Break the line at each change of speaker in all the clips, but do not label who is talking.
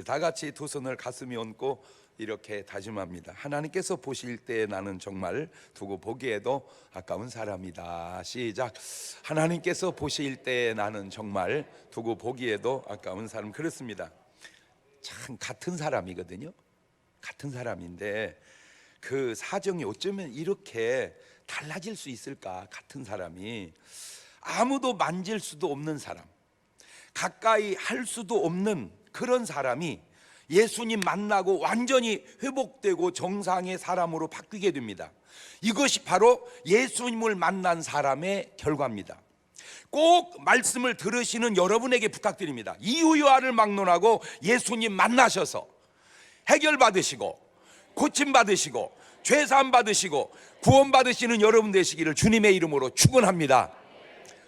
다 같이 두 손을 가슴에 얹고 이렇게 다짐합니다. 하나님께서 보실 때 나는 정말 두고 보기에도 아까운 사람이다. 시작. 하나님께서 보실 때 나는 정말 두고 보기에도 아까운 사람. 그렇습니다. 참 같은 사람이거든요. 같은 사람인데 그 사정이 어쩌면 이렇게 달라질 수 있을까? 같은 사람이 아무도 만질 수도 없는 사람, 가까이 할 수도 없는 그런 사람이 예수님 만나고 완전히 회복되고 정상의 사람으로 바뀌게 됩니다. 이것이 바로 예수님을 만난 사람의 결과입니다. 꼭 말씀을 들으시는 여러분에게 부탁드립니다. 이유야를 막론하고 예수님 만나셔서 해결받으시고 고침받으시고 죄사함 받으시고 구원 받으시는 여러분 되시기를 주님의 이름으로 축원합니다.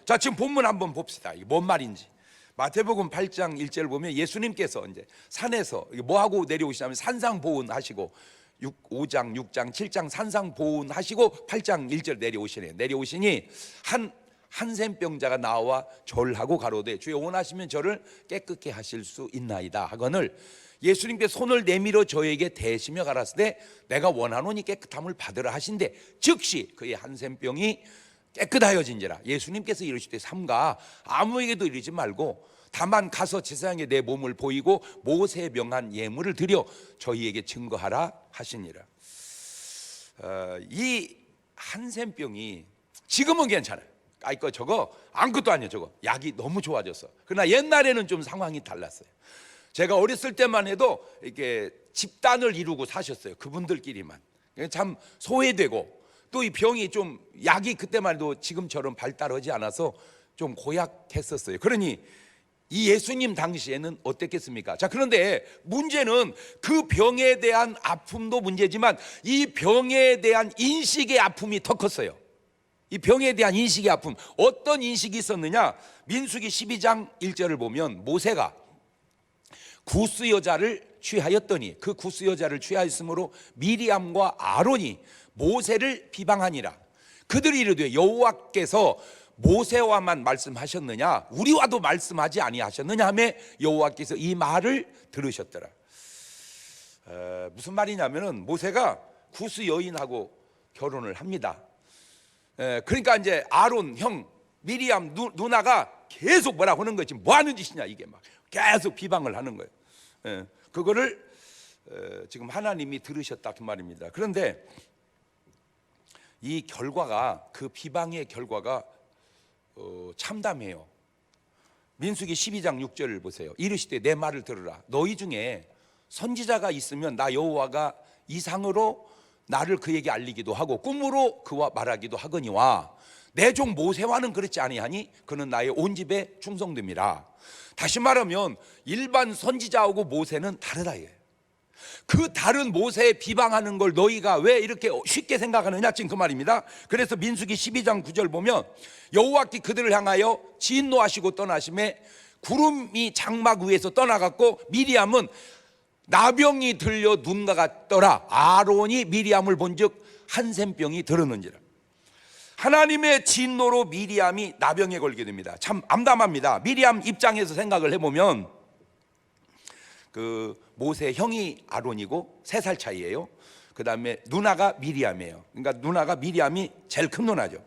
자, 지금 본문 한번 봅시다. 이게 뭔 말인지. 마태복음 8장 1절을 보면 예수님께서 이제 산에서 뭐 하고 내려오시냐면 산상보훈 하시고 5장, 6장, 7장 산상보훈 하시고 8장 1절 내려오시네요. 내려오시니 한 셈병자가 나와 절하고 가로되 주여 원하시면 저를 깨끗게 하실 수 있나이다 하거늘 예수님께 손을 내밀어 저에게 대시며 가라사대 내가 원하노니 깨끗함을 받으라 하신대 즉시 그의 한 셈병이 깨끗하여진지라. 예수님께서 이르시되 삼가 아무에게도 이르지 말고 다만 가서 제사장에 내 몸을 보이고 모세 명한 예물을 드려 저희에게 증거하라 하시니라. 이 한센병이 지금은 괜찮아요. 이거 저거 아무것도 아니에요. 저거 약이 너무 좋아졌어. 그러나 옛날에는 좀 상황이 달랐어요. 제가 어렸을 때만 해도 이렇게 집단을 이루고 사셨어요. 그분들끼리만. 참 소외되고 또 이 병이 좀 약이 그때만 해도 지금처럼 발달하지 않아서 좀 고약했었어요. 그러니 이 예수님 당시에는 어땠겠습니까? 자, 그런데 문제는 그 병에 대한 아픔도 문제지만 이 병에 대한 인식의 아픔이 더 컸어요. 이 병에 대한 인식의 아픔, 어떤 인식이 있었느냐? 민수기 12장 1절을 보면 모세가 구스 여자를 취하였더니 그 구스 여자를 취하였으므로 미리암과 아론이 모세를 비방하니라. 그들이 이르되 여호와께서 모세와만 말씀하셨느냐 우리와도 말씀하지 아니하셨느냐 하며 여호와께서 이 말을 들으셨더라. 무슨 말이냐면은 모세가 구스 여인하고 결혼을 합니다. 그러니까 이제 아론 형 미리암 누나가 계속 뭐라고 하는 거예요. 지금 뭐 하는 짓이냐 이게 막 계속 비방을 하는 거예요. 그거를 지금 하나님이 들으셨다 그 말입니다. 그런데 이 결과가 그 비방의 결과가 참담해요. 민수기 12장 6절을 보세요. 이르시되 내 말을 들으라. 너희 중에 선지자가 있으면 나 여호와가 이상으로 나를 그에게 알리기도 하고 꿈으로 그와 말하기도 하거니와 내 종 모세와는 그렇지 아니하니 그는 나의 온 집에 충성됨이라. 다시 말하면 일반 선지자하고 모세는 다르다 이거예요. 그 다른 모세에 비방하는 걸 너희가 왜 이렇게 쉽게 생각하느냐 지금 그 말입니다. 그래서 민수기 12장 9절 보면 여호와께 그들을 향하여 진노하시고 떠나심에 구름이 장막 위에서 떠나갔고 미리암은 나병이 들려 눈가 같더라. 아론이 미리암을 본즉 한센병이 들었는지라. 하나님의 진노로 미리암이 나병에 걸게 됩니다. 참 암담합니다. 미리암 입장에서 생각을 해보면 그 모세 형이 아론이고 3살 차이예요. 그 다음에 누나가 미리암이에요. 그러니까 누나가 미리암이 제일 큰 누나죠.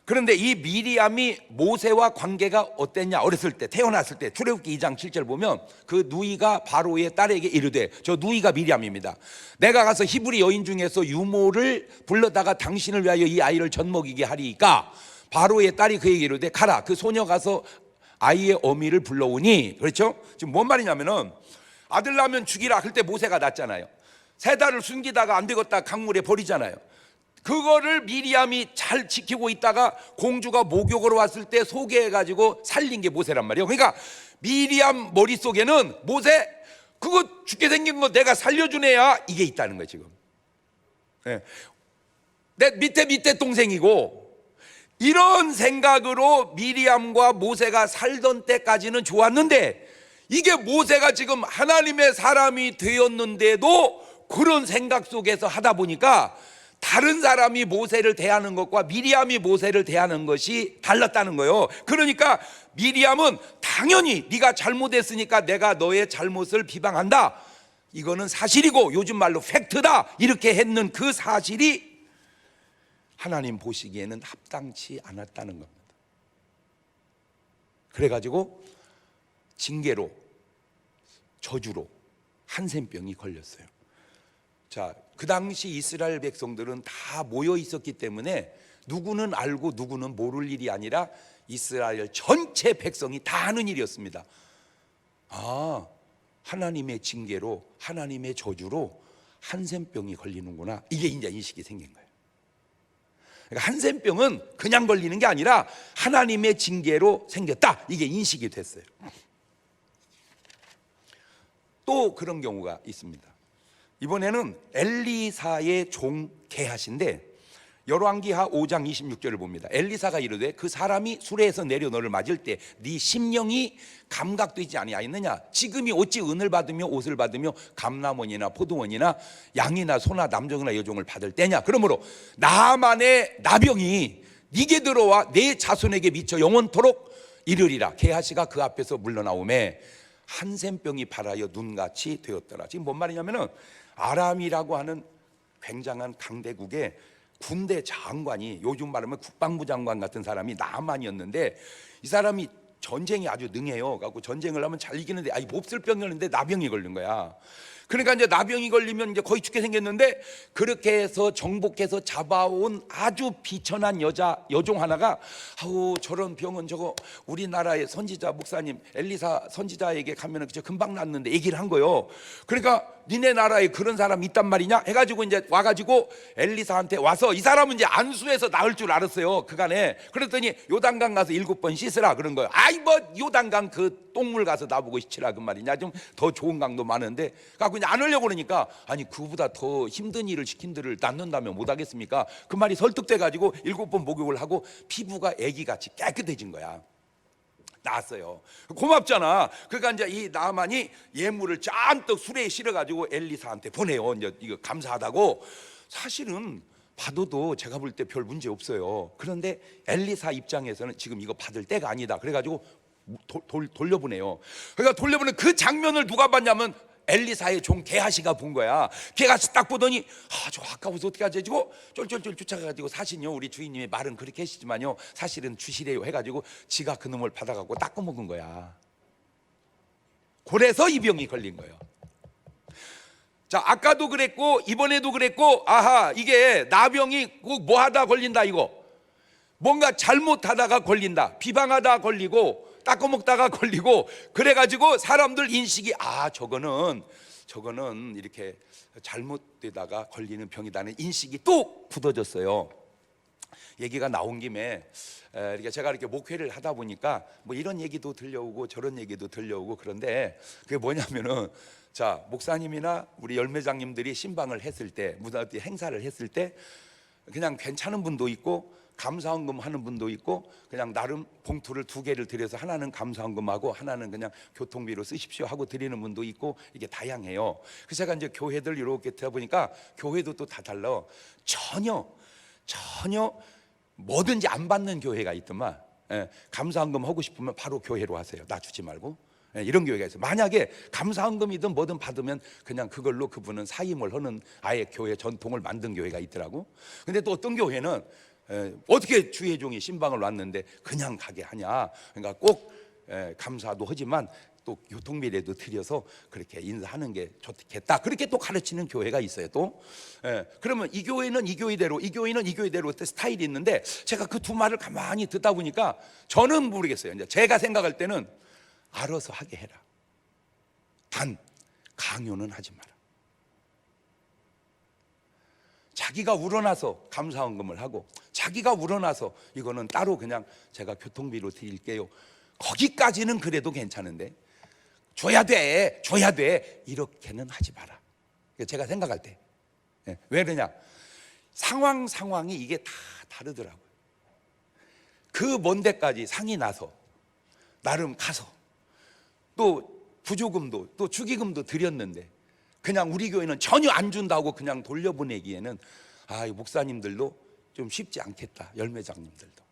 그런데 이 미리암이 모세와 관계가 어땠냐? 어렸을 때 태어났을 때 출애굽기 2장 7절 보면 그 누이가 바로의 딸에게 이르되 저 누이가 미리암입니다. 내가 가서 히브리 여인 중에서 유모를 불러다가 당신을 위하여 이 아이를 젖먹이게 하리이까 바로의 딸이 그에게 이르되 가라 그 소녀 가서 아이의 어미를 불러오니. 그렇죠? 지금 뭔 말이냐면은 아들 낳으면 죽이라 할 때 모세가 낳잖아요. 3달을 숨기다가 안 되겠다 강물에 버리잖아요. 그거를 미리암이 잘 지키고 있다가 공주가 목욕으로 왔을 때 소개해가지고 살린 게 모세란 말이에요. 그러니까 미리암 머릿속에는 모세 그거 죽게 생긴 거 내가 살려준 애야 이게 있다는 거예요 지금. 내 밑에 동생이고 이런 생각으로 미리암과 모세가 살던 때까지는 좋았는데 이게 모세가 지금 하나님의 사람이 되었는데도 그런 생각 속에서 하다 보니까 다른 사람이 모세를 대하는 것과 미리암이 모세를 대하는 것이 달랐다는 거예요. 그러니까 미리암은 당연히 네가 잘못했으니까 내가 너의 잘못을 비방한다, 이거는 사실이고 요즘 말로 팩트다, 이렇게 했는 그 사실이 하나님 보시기에는 합당치 않았다는 겁니다. 그래가지고 징계로, 저주로 한센병이 걸렸어요. 자, 그 당시 이스라엘 백성들은 다 모여 있었기 때문에 누구는 알고 누구는 모를 일이 아니라 이스라엘 전체 백성이 다 아는 일이었습니다. 아, 하나님의 징계로, 하나님의 저주로 한센병이 걸리는구나, 이게 이제 인식이 생긴 거예요. 그러니까 한센병은 그냥 걸리는 게 아니라 하나님의 징계로 생겼다, 이게 인식이 됐어요. 또 그런 경우가 있습니다. 이번에는 엘리사의 종 게하시인데, 열왕기하 5장 26절을 봅니다. 엘리사가 이르되 그 사람이 수레에서 내려 너를 맞을 때 네 심령이 감각되지 아니하였느냐? 지금이 어찌 은을 받으며 옷을 받으며 감람원이나 포도원이나 양이나 소나 남종이나 여종을 받을 때냐? 그러므로 나만의 나병이 네게 들어와 내 자손에게 미쳐 영원토록 이르리라. 게하시가 그 앞에서 물러나오매 한센병이 발하여 눈같이 되었더라. 지금 뭔 말이냐면은 아람이라고 하는 굉장한 강대국의 군대 장관이, 요즘 말하면 국방부 장관 같은 사람이 나만이었는데, 이 사람이 전쟁이 아주 능해요. 갖고 전쟁을 하면 잘 이기는데, 아니 몹쓸 병이 걸렸는데 나병이 걸린 거야. 그러니까 이제 나병이 걸리면 이제 거의 죽게 생겼는데, 그렇게 해서 정복해서 잡아온 아주 비천한 여종 하나가, 아우 저런 병은 저거 우리나라의 선지자 목사님 엘리사 선지자에게 가면은 그저 금방 낫는데, 얘기를 한 거예요. 그러니까 니네 나라에 그런 사람 있단 말이냐 해가지고 이제 와가지고 엘리사한테 와서, 이 사람은 이제 안수해서 나을 줄 알았어요 그간에. 그랬더니 요단강 가서 7번 씻으라 그런 거예요. 아이 뭐 요단강 그 똥물 가서 나보고 씻으라 그 말이냐, 좀 더 좋은 강도 많은데. 갖고 이제 안 하려고 그러니까, 아니 그보다 더 힘든 일을 시킨 들을 낫는다면 못하겠습니까? 그 말이 설득돼 가지고 7번 목욕을 하고 피부가 애기같이 깨끗해진 거야. 나았어요. 고맙잖아. 그러니까 이제 이 나만이 예물을 잔뜩 수레에 실어가지고 엘리사한테 보내요. 이제 이거 감사하다고. 사실은 받아도 제가 볼 때 별 문제 없어요. 그런데 엘리사 입장에서는 지금 이거 받을 때가 아니다. 그래가지고 돌려보내요. 그러니까 돌려보낸 그 장면을 누가 봤냐면 엘리사의 종 게하시가 본 거야. 게하시 딱 보더니, 저 아까워서 어떻게 하지? 지고 쫄쫄쫄 쫓아가가지고, 사실요 우리 주인님의 말은 그렇게 하시지만요 사실은 주시래요 해가지고 지가 그 놈을 받아갖고 닦아 먹은 거야. 그래서 이 병이 걸린 거예요. 자, 아까도 그랬고 이번에도 그랬고, 아하, 이게 나병이 꼭 뭐하다 걸린다, 이거 뭔가 잘못하다가 걸린다, 비방하다 걸리고 닦아 먹다가 걸리고, 그래가지고 사람들 인식이, 저거는 이렇게 잘못되다가 걸리는 병이다는 인식이 또 굳어졌어요. 얘기가 나온 김에 제가 이렇게 목회를 하다 보니까 뭐 이런 얘기도 들려오고 저런 얘기도 들려오고, 그런데 그게 뭐냐면은, 자, 목사님이나 우리 열매장님들이 신방을 했을 때, 무슨 행사를 했을 때 그냥 괜찮은 분도 있고 감사헌금 하는 분도 있고, 그냥 나름 봉투를 2개를 드려서 하나는 감사헌금하고 하나는 그냥 교통비로 쓰십시오 하고 드리는 분도 있고, 이게 다양해요. 그래서 제가 이제 교회들 이렇게 들어보니까 교회도 또 다 달라. 전혀 뭐든지 안 받는 교회가 있더만. 감사헌금 하고 싶으면 바로 교회로 하세요. 나 주지 말고. 이런 교회가 있어요. 만약에 감사헌금이든 뭐든 받으면 그냥 그걸로 그분은 사임을 하는 아예 교회 전통을 만든 교회가 있더라고. 근데 또 어떤 교회는 어떻게 주의 종이 신방을 왔는데 그냥 가게 하냐. 그러니까 꼭 감사도 하지만 또 교통비라도 드려서 그렇게 인사하는 게 좋겠다, 그렇게 또 가르치는 교회가 있어요. 또 그러면 이 교회는 이 교회대로, 이 교회는 이 교회대로 스타일이 있는데, 제가 그 두 말을 가만히 듣다 보니까 저는 모르겠어요. 이제 제가 생각할 때는 알아서 하게 해라. 단 강요는 하지 마라. 자기가 우러나서 감사헌금을 하고, 자기가 우러나서 이거는 따로 그냥 제가 교통비로 드릴게요, 거기까지는 그래도 괜찮은데 줘야 돼 이렇게는 하지 마라. 제가 생각할 때. 왜 그러냐, 상황이 이게 다 다르더라고요. 그 먼 데까지 상이 나서 나름 가서 또 부조금도 또 축의금도 드렸는데, 그냥 우리 교회는 전혀 안 준다고 그냥 돌려보내기에는 목사님들도 좀 쉽지 않겠다, 열매장님들도.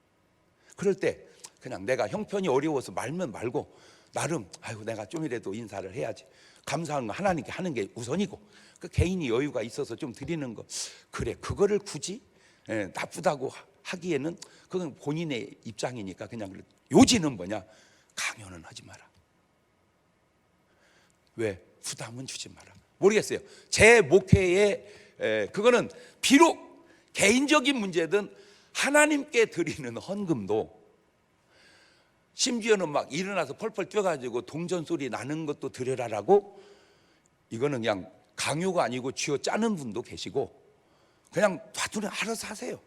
그럴 때 그냥 내가 형편이 어려워서 말면 말고 나름 아이고 내가 좀이라도 인사를 해야지, 감사한 거 하나님께 하는 게 우선이고, 그 개인이 여유가 있어서 좀 드리는 거, 그래 그거를 굳이 나쁘다고 하기에는 그건 본인의 입장이니까 그냥. 요지는 뭐냐? 강요는 하지 마라. 왜? 부담은 주지 마라. 모르겠어요. 제 목회에 그거는 비록 개인적인 문제든 하나님께 드리는 헌금도, 심지어는 막 일어나서 펄펄 뛰어가지고 동전 소리 나는 것도 드려라라고, 이거는 그냥 강요가 아니고 쥐어 짜는 분도 계시고, 그냥 봐두면 알아서 하세요.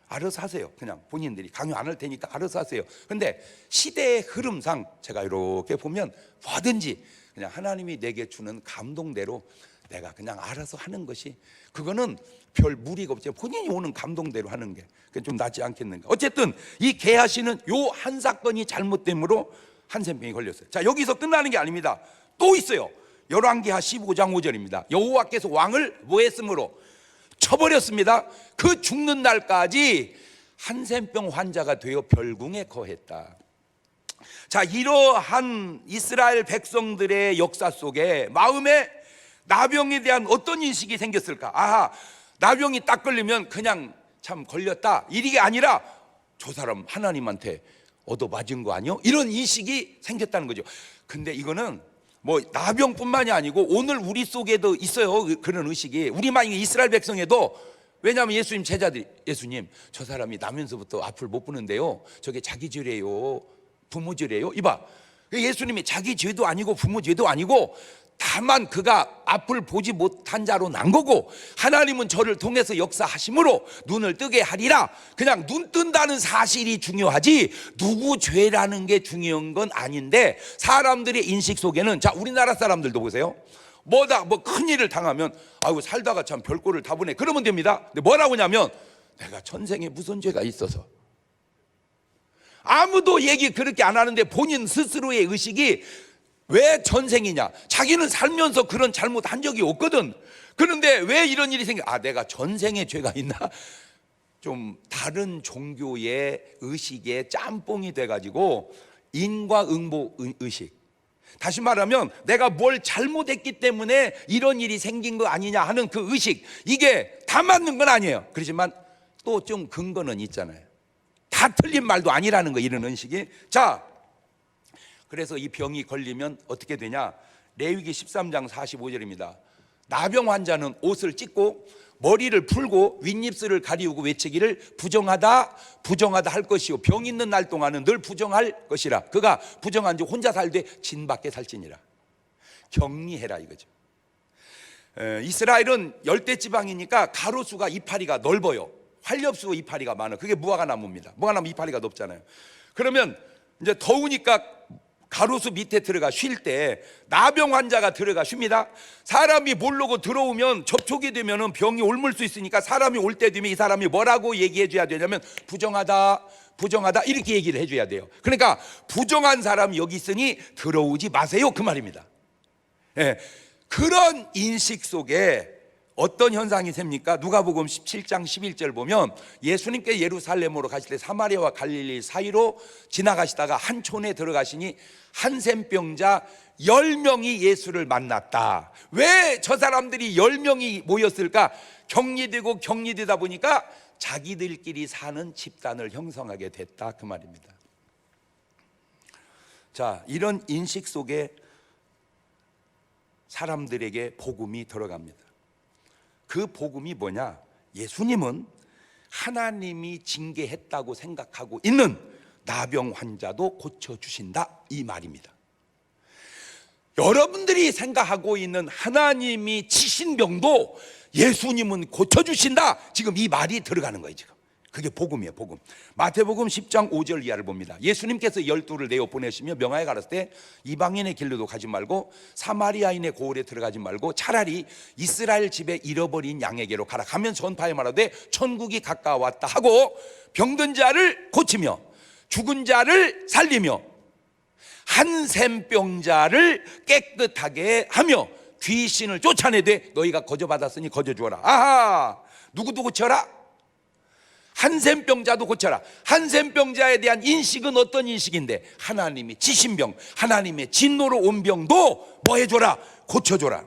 알아서 하세요. 그냥 본인들이 강요 안 할 테니까 알아서 하세요. 근데 시대의 흐름상 제가 이렇게 보면 뭐든지 그냥 하나님이 내게 주는 감동대로 내가 그냥 알아서 하는 것이, 그거는 별 무리가 없죠. 본인이 오는 감동대로 하는 게 좀 낫지 않겠는가. 어쨌든 이 게하시는 요 한 사건이 잘못됨으로 한센병이 걸렸어요. 자, 여기서 끝나는 게 아닙니다. 또 있어요. 열왕기하 15장 5절입니다. 여호와께서 왕을 뭐 했으므로? 쳐버렸습니다. 그 죽는 날까지 한센병 환자가 되어 별궁에 거했다. 자, 이러한 이스라엘 백성들의 역사 속에 마음에 나병에 대한 어떤 인식이 생겼을까? 아하, 나병이 딱 걸리면 그냥 참 걸렸다, 이게 아니라 저 사람 하나님한테 얻어맞은 거 아니요? 이런 인식이 생겼다는 거죠. 근데 이거는 뭐 나병뿐만이 아니고 오늘 우리 속에도 있어요. 그런 의식이. 우리만 이스라엘 백성에도. 왜냐하면 예수님 제자들이, 예수님 저 사람이 나면서부터 앞을 못 보는데요, 저게 자기 죄래요, 부모 죄래요. 이봐, 예수님이 자기 죄도 아니고 부모 죄도 아니고 다만 그가 앞을 보지 못한 자로 난 거고, 하나님은 저를 통해서 역사하심으로 눈을 뜨게 하리라. 그냥 눈 뜬다는 사실이 중요하지 누구 죄라는 게 중요한 건 아닌데, 사람들의 인식 속에는, 자 우리나라 사람들도 보세요. 뭐 큰 일을 당하면 아이고 살다가 참 별꼴을 다 보네, 그러면 됩니다. 근데 뭐라고 하냐면 내가 전생에 무슨 죄가 있어서. 아무도 얘기 그렇게 안 하는데 본인 스스로의 의식이 왜 전생이냐? 자기는 살면서 그런 잘못 한 적이 없거든. 그런데 왜 이런 일이 생겨? 아, 내가 전생에 죄가 있나? 좀 다른 종교의 의식에 짬뽕이 돼가지고 인과응보 의식. 다시 말하면 내가 뭘 잘못했기 때문에 이런 일이 생긴 거 아니냐 하는 그 의식, 이게 다 맞는 건 아니에요. 그렇지만 또 좀 근거는 있잖아요. 다 틀린 말도 아니라는 거, 이런 의식이. 자, 그래서 이 병이 걸리면 어떻게 되냐? 레위기 13장 45절입니다. 나병 환자는 옷을 찢고 머리를 풀고 윗입술을 가리우고 외치기를 부정하다 부정하다 할 것이요, 병 있는 날 동안은 늘 부정할 것이라. 그가 부정한 지 혼자 살되 진 밖에 살지니라. 격리해라 이거죠. 이스라엘은 열대지방이니까 가로수가 이파리가 넓어요. 활엽수 이파리가 많아. 그게 무화과나무입니다. 무화과나무 이파리가 높잖아요. 그러면 이제 더우니까 가로수 밑에 들어가 쉴 때 나병 환자가 들어가 쉽니다. 사람이 모르고 들어오면 접촉이 되면 병이 옮을 수 있으니까 사람이 올 때 되면 이 사람이 뭐라고 얘기해 줘야 되냐면 부정하다 부정하다 이렇게 얘기를 해줘야 돼요. 그러니까 부정한 사람이 여기 있으니 들어오지 마세요, 그 말입니다. 예, 그런 인식 속에 어떤 현상이 셉니까? 누가복음 17장 11절 보면 예수님께 예루살렘으로 가실 때 사마리아와 갈릴리 사이로 지나가시다가 한 촌에 들어가시니 한센병자 10명이 예수를 만났다. 왜 저 사람들이 10명이 모였을까? 격리되다 보니까 자기들끼리 사는 집단을 형성하게 됐다, 그 말입니다. 자, 이런 인식 속에 사람들에게 복음이 들어갑니다. 그 복음이 뭐냐? 예수님은 하나님이 징계했다고 생각하고 있는 나병 환자도 고쳐주신다, 이 말입니다. 여러분들이 생각하고 있는 하나님이 치신 병도 예수님은 고쳐주신다, 지금 이 말이 들어가는 거예요. 지금 그게 복음이에요, 복음. 마태복음 10장 5절 이하를 봅니다. 예수님께서 12를 내어 보내시며 명하여 가라사대 때 이방인의 길로도 가지 말고 사마리아인의 고을에 들어가지 말고 차라리 이스라엘 집에 잃어버린 양에게로 가라. 가면 전파에 말하되 천국이 가까웠다 하고 병든 자를 고치며 죽은 자를 살리며 한센병자를 깨끗하게 하며 귀신을 쫓아내되 너희가 거저받았으니 거저주어라. 아하, 누구 고쳐라? 한센병자도 고쳐라. 한센병자에 대한 인식은 어떤 인식인데? 하나님이 지신 병, 하나님의 진노로 온 병도 뭐 해줘라? 고쳐줘라.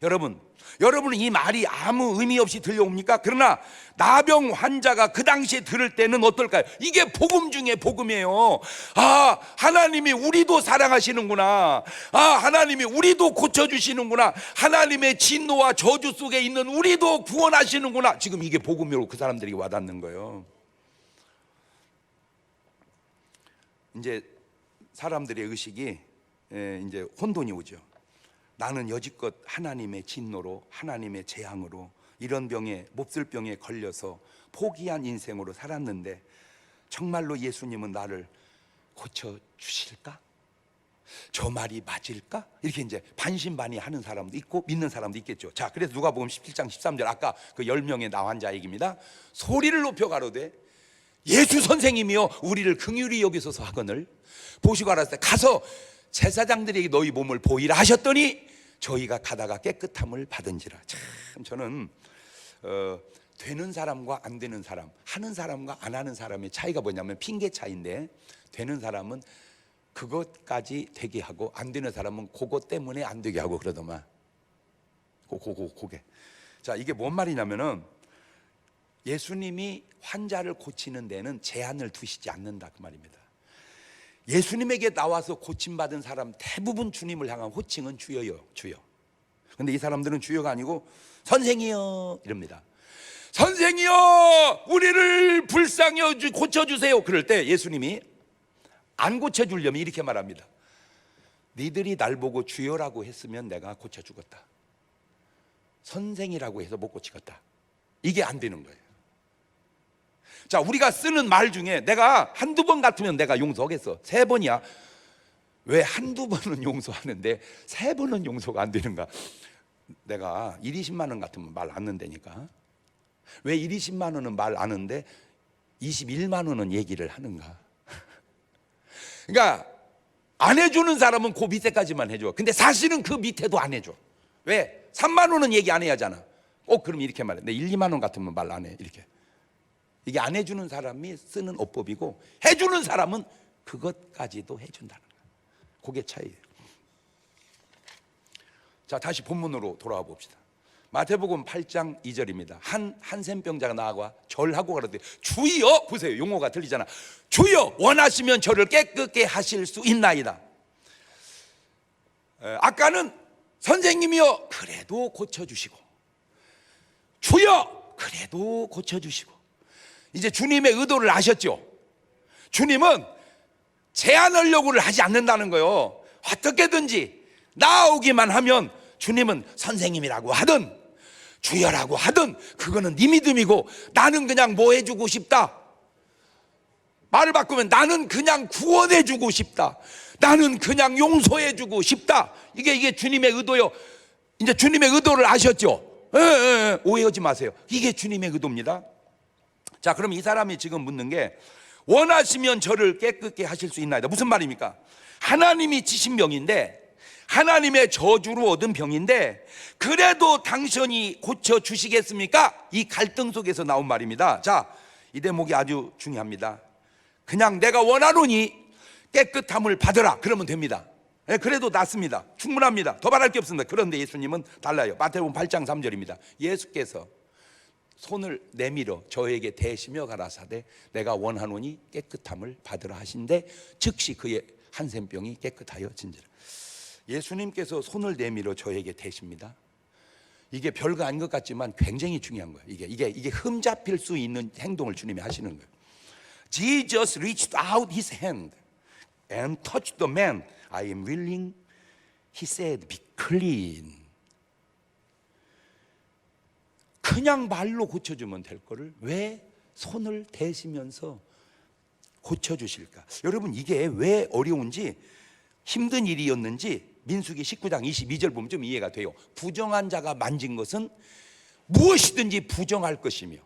여러분은 이 말이 아무 의미 없이 들려옵니까? 그러나 나병 환자가 그 당시에 들을 때는 어떨까요? 이게 복음 중에 복음이에요. 아, 하나님이 우리도 사랑하시는구나. 아, 하나님이 우리도 고쳐주시는구나. 하나님의 진노와 저주 속에 있는 우리도 구원하시는구나. 지금 이게 복음으로 그 사람들이 와닿는 거예요. 이제 사람들의 의식이 이제 혼돈이 오죠. 나는 여지껏 하나님의 진노로, 하나님의 재앙으로, 이런 병에, 몹쓸 병에 걸려서 포기한 인생으로 살았는데 정말로 예수님은 나를 고쳐주실까? 저 말이 맞을까? 이렇게 이제 반신반의하는 사람도 있고 믿는 사람도 있겠죠. 자, 그래서 누가복음 17장 13절, 아까 그 10명의 나환자 얘기입니다. 소리를 높여 가로되 예수 선생님이여 우리를 긍휼히 여기소서 하거늘 보시고 알았을 때 가서 제사장들에게 너희 몸을 보이라 하셨더니 저희가 가다가 깨끗함을 받은지라. 참 저는 되는 사람과 안 되는 사람, 하는 사람과 안 하는 사람의 차이가 뭐냐면 핑계 차이인데, 되는 사람은 그것까지 되게 하고 안 되는 사람은 그것 때문에 안 되게 하고 그러더만. 그게. 자, 이게 뭔 말이냐면은 예수님이 환자를 고치는 데는 제한을 두시지 않는다 그 말입니다. 예수님에게 나와서 고침받은 사람 대부분 주님을 향한 호칭은 주여요, 주여. 근데 이 사람들은 주여가 아니고 선생이여 이럽니다. 선생이여 우리를 불쌍히 고쳐주세요. 그럴 때 예수님이 안 고쳐주려면 이렇게 말합니다. 니들이 날 보고 주여라고 했으면 내가 고쳐주겠다. 선생이라고 해서 못 고치겠다. 이게 안 되는 거예요. 자, 우리가 쓰는 말 중에 내가 한두 번 같으면 내가 용서하겠어. 3번이야. 왜 한두 번은 용서하는데 3번은 용서가 안 되는가? 내가 1, 20만 원 같으면 말 안 는다니까. 왜 1, 20만 원은 말 안 하는데 21만 원은 얘기를 하는가? 그러니까 안 해주는 사람은 그 밑에까지만 해줘. 근데 사실은 그 밑에도 안 해줘. 왜? 3만 원은 얘기 안 해야 하잖아. 꼭 그럼 이렇게 말해. 내 1, 2만 원 같으면 말 안 해. 이렇게. 이게 안 해주는 사람이 쓰는 어법이고 해주는 사람은 그것까지도 해준다는 거예요. 그게 차이예요. 자, 다시 본문으로 돌아와 봅시다. 마태복음 8장 2절입니다. 한센병자가 나와 절하고 가라되 주여, 보세요, 용어가 들리잖아. 주여 원하시면 저를 깨끗게 하실 수 있나이다. 아까는 선생님이여 그래도 고쳐주시고, 주여 그래도 고쳐주시고, 이제 주님의 의도를 아셨죠? 주님은 제한하려고를 하지 않는다는 거예요. 어떻게든지 나오기만 하면 주님은 선생님이라고 하든 주여라고 하든 그거는 네 믿음이고, 나는 그냥 뭐 해주고 싶다. 말을 바꾸면 나는 그냥 구원해주고 싶다. 나는 그냥 용서해주고 싶다. 이게 주님의 의도요. 이제 주님의 의도를 아셨죠? 오해하지 마세요. 이게 주님의 의도입니다. 자, 그럼 이 사람이 지금 묻는 게 원하시면 저를 깨끗게 하실 수 있나이다. 무슨 말입니까? 하나님이 지신 병인데, 하나님의 저주로 얻은 병인데 그래도 당신이 고쳐주시겠습니까? 이 갈등 속에서 나온 말입니다. 자, 이 대목이 아주 중요합니다. 그냥 내가 원하노니 깨끗함을 받으라 그러면 됩니다. 그래도 낫습니다. 충분합니다. 더 바랄 게 없습니다. 그런데 예수님은 달라요. 마태복음 8장 3절입니다. 예수께서 손을 내밀어 저에게 대시며 가라사대 내가 원하노니 깨끗함을 받으라 하신데 즉시 그의 한센병이 깨끗하여 진지라. 예수님께서 손을 내밀어 저에게 대십니다. 이게 별거 아닌 것 같지만 굉장히 중요한 거예요. 이게 흠잡힐 수 있는 행동을 주님이 하시는 거예요. Jesus reached out his hand and touched the man. I am willing, he said, be clean. 그냥 말로 고쳐주면 될 거를 왜 손을 대시면서 고쳐주실까? 여러분, 이게 왜 어려운지, 힘든 일이었는지 민수기 19장 22절 보면 좀 이해가 돼요. 부정한 자가 만진 것은 무엇이든지 부정할 것이며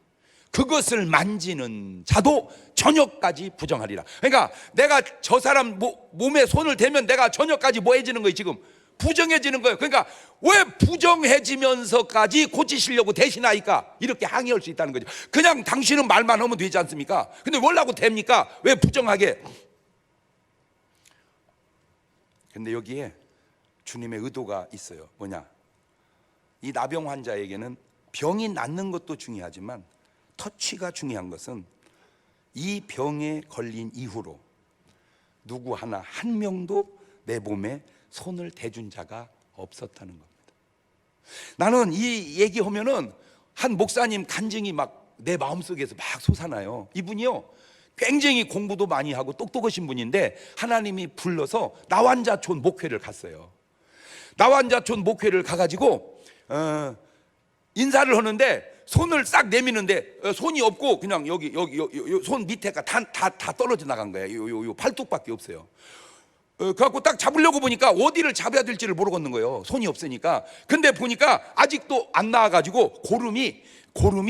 그것을 만지는 자도 저녁까지 부정하리라. 그러니까 내가 저 사람 몸에 손을 대면 내가 저녁까지 뭐 해지는 거예요? 지금 부정해지는 거예요. 그러니까 왜 부정해지면서까지 고치시려고 대신하니까 이렇게 항의할 수 있다는 거죠. 그냥 당신은 말만 하면 되지 않습니까? 근데 뭘 하고 됩니까? 왜 부정하게? 근데 여기에 주님의 의도가 있어요. 뭐냐? 이 나병 환자에게는 병이 낫는 것도 중요하지만 터치가 중요한 것은 이 병에 걸린 이후로 누구 하나 한 명도 내 몸에 손을 대준 자가 없었다는 겁니다. 나는 이 얘기하면은 한 목사님 간증이 막 내 마음속에서 막 솟아나요. 이분이요 굉장히 공부도 많이 하고 똑똑하신 분인데 하나님이 불러서 나환자촌 목회를 갔어요. 나환자촌 목회를 가가지고 인사를 하는데 손을 싹 내미는데 손이 없고 그냥 여기 손 밑에가 다 떨어져 나간 거예요. 요 팔뚝밖에 없어요. 그래갖고 딱 잡으려고 보니까 어디를 잡아야 될지를 모르겠는 거예요. 손이 없으니까. 근데 보니까 아직도 안 나와가지고 고름이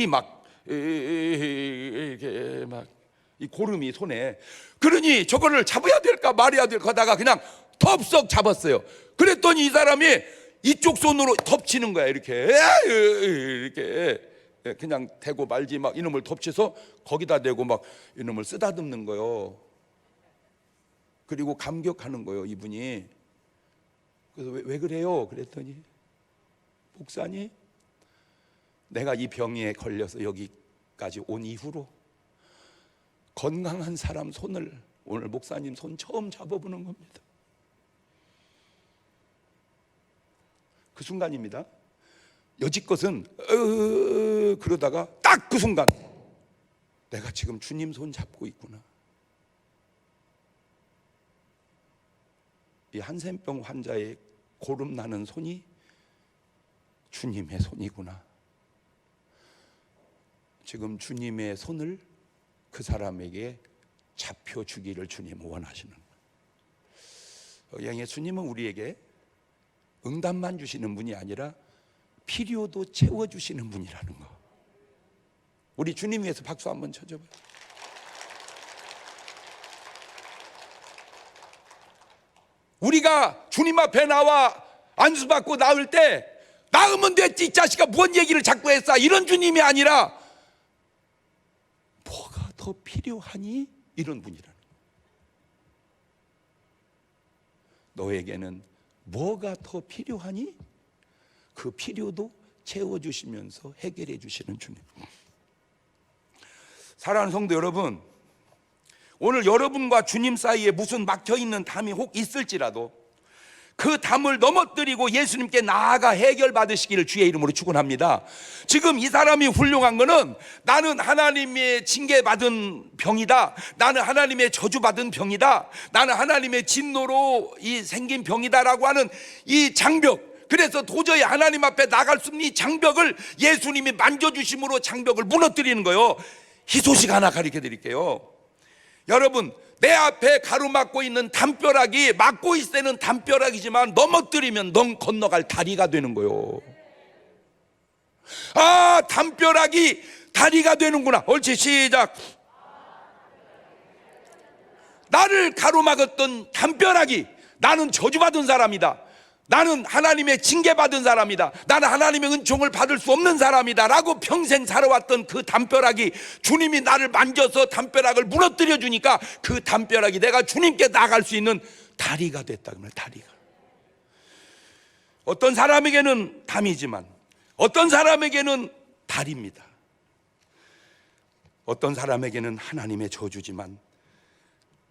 막 이렇게 막 이 고름이 손에. 그러니 저거를 잡아야 될까 말아야 될까 하다가 그냥 덥석 잡았어요. 그랬더니 이 사람이 이쪽 손으로 덮치는 거야. 이렇게 그냥 대고 말지 막 이놈을 덮쳐서 거기다 대고 막 이놈을 쓰다듬는 거예요. 그리고 감격하는 거예요, 이분이. 그래서 왜 그래요? 그랬더니 목사님, 내가 이 병에 걸려서 여기까지 온 이후로 건강한 사람 손을 오늘 목사님 손 처음 잡아보는 겁니다. 그 순간입니다. 여지껏은 그러다가 딱 그 순간 내가 지금 주님 손 잡고 있구나. 이 한센병 환자의 고름 나는 손이 주님의 손이구나. 지금 주님의 손을 그 사람에게 잡혀주기를 주님 원하시는 거예요. 예수님은 우리에게 응답만 주시는 분이 아니라 필요도 채워주시는 분이라는 거. 우리 주님 위해서 박수 한번 쳐줘봐요. 우리가 주님 앞에 나와 안수받고 나올 때 나으면 됐지 이 자식아 뭔 얘기를 자꾸 했어, 이런 주님이 아니라 뭐가 더 필요하니? 이런 분이라는 거예요. 너에게는 뭐가 더 필요하니? 그 필요도 채워주시면서 해결해 주시는 주님. 사랑하는 성도 여러분, 오늘 여러분과 주님 사이에 무슨 막혀있는 담이 혹 있을지라도 그 담을 넘어뜨리고 예수님께 나아가 해결받으시기를 주의 이름으로 축원합니다. 지금 이 사람이 훌륭한 거는 나는 하나님의 징계받은 병이다, 나는 하나님의 저주받은 병이다, 나는 하나님의 진노로 이 생긴 병이다라고 하는 이 장벽, 그래서 도저히 하나님 앞에 나갈 수 없는 이 장벽을 예수님이 만져주심으로 장벽을 무너뜨리는 거예요. 희소식 하나 가르쳐 드릴게요. 여러분, 내 앞에 가로막고 있는 담벼락이 막고 있을 때는 담벼락이지만 넘어뜨리면 건너갈 다리가 되는 거예요. 아, 담벼락이 다리가 되는구나. 옳지, 시작. 나를 가로막았던 담벼락이 나는 저주받은 사람이다, 나는 하나님의 징계받은 사람이다, 나는 하나님의 은총을 받을 수 없는 사람이다 라고 평생 살아왔던 그 담벼락이 주님이 나를 만져서 담벼락을 무너뜨려 주니까 그 담벼락이 내가 주님께 나갈 수 있는 다리가 됐다. 그러면 다리가. 어떤 사람에게는 담이지만 어떤 사람에게는 다리입니다. 어떤 사람에게는 하나님의 저주지만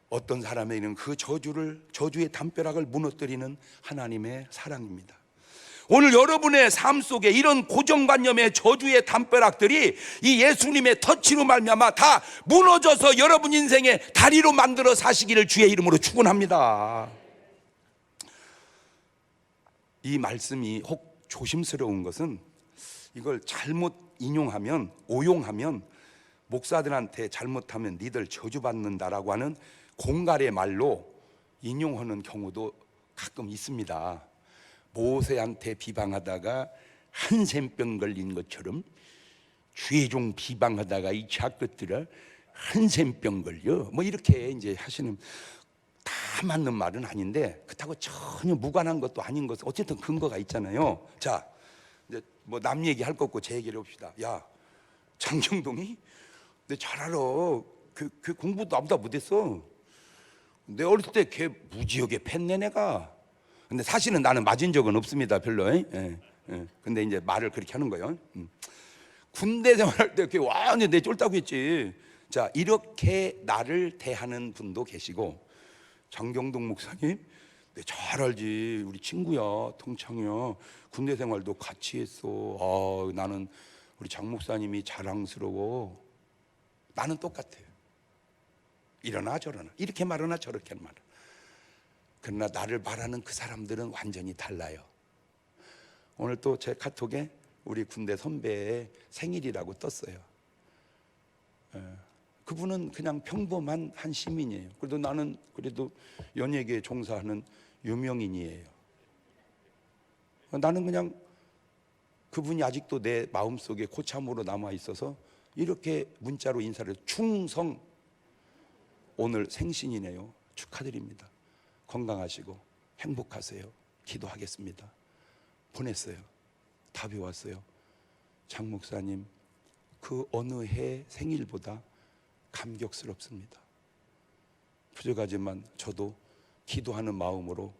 어떤 사람에게는 그 저주의 담벼락을 무너뜨리는 하나님의 사랑입니다. 오늘 여러분의 삶 속에 이런 고정관념의 저주의 담벼락들이 이 예수님의 터치로 말미암아 다 무너져서 여러분 인생의 다리로 만들어 사시기를 주의 이름으로 축원합니다. 이 말씀이 혹 조심스러운 것은 이걸 잘못 인용하면, 오용하면 목사들한테 잘못하면 니들 저주받는다라고 하는 공갈의 말로 인용하는 경우도 가끔 있습니다. 모세한테 비방하다가 한센병 걸린 것처럼 죄종 비방하다가 이 자것들을 한센병 걸려 뭐 이렇게 이제 하시는, 다 다 맞는 말은 아닌데 그렇다고 전혀 무관한 것도 아닌 것은 어쨌든 근거가 있잖아요. 자, 이제 뭐 남 얘기할 거 없고 제 얘기를 해봅시다. 야, 장경동이 내 잘 알아. 그 공부도 나보다 못했어. 내 어렸을 때 걔 무지하게 팼네 내가. 근데 사실은 나는 맞은 적은 없습니다 별로. 예. 근데 이제 말을 그렇게 하는 거예요. 군대 생활할 때 걔 완전 내 쫄다고 했지. 자, 이렇게 나를 대하는 분도 계시고, 장경동 목사님 내 잘 알지, 우리 친구야, 동창이야, 군대 생활도 같이 했어. 나는 우리 장 목사님이 자랑스러워. 나는 똑같아요. 이러나 저러나, 이렇게 말하나 저렇게 말하나. 그러나 나를 말하는 그 사람들은 완전히 달라요. 오늘 또 제 카톡에 우리 군대 선배의 생일이라고 떴어요. 그분은 그냥 평범한 한 시민이에요. 그래도 나는 그래도 연예계에 종사하는 유명인이에요. 나는 그냥 그분이 아직도 내 마음속에 고참으로 남아 있어서 이렇게 문자로 인사를, 충성, 오늘 생신이네요. 축하드립니다. 건강하시고 행복하세요. 기도하겠습니다. 보냈어요. 답이 왔어요. 장 목사님, 그 어느 해 생일보다 감격스럽습니다. 부족하지만 저도 기도하는 마음으로